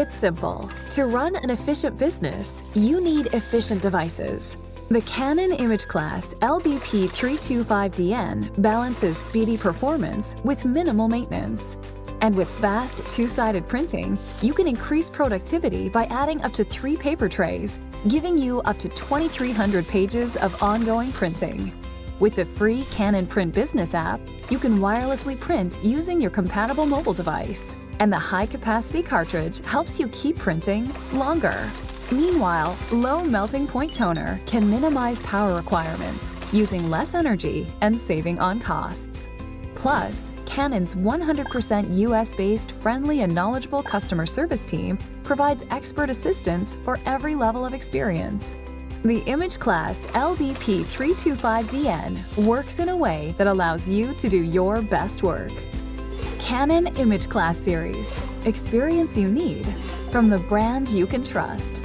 It's simple. To run an efficient business, you need efficient devices. The Canon imageCLASS LBP325dn balances speedy performance with minimal maintenance. And with fast two-sided printing, you can increase productivity by adding up to 3 paper trays, giving you up to 2,300 pages of ongoing printing. With the free Canon Print Business app, you can wirelessly print using your compatible mobile device, and the high-capacity cartridge helps you keep printing longer. Meanwhile, low melting point toner can minimize power requirements, using less energy and saving on costs. Plus, Canon's 100% US-based friendly and knowledgeable customer service team provides expert assistance for every level of experience. The imageCLASS LBP325dn works in a way that allows you to do your best work. Canon imageCLASS series. Experience you need from the brand you can trust.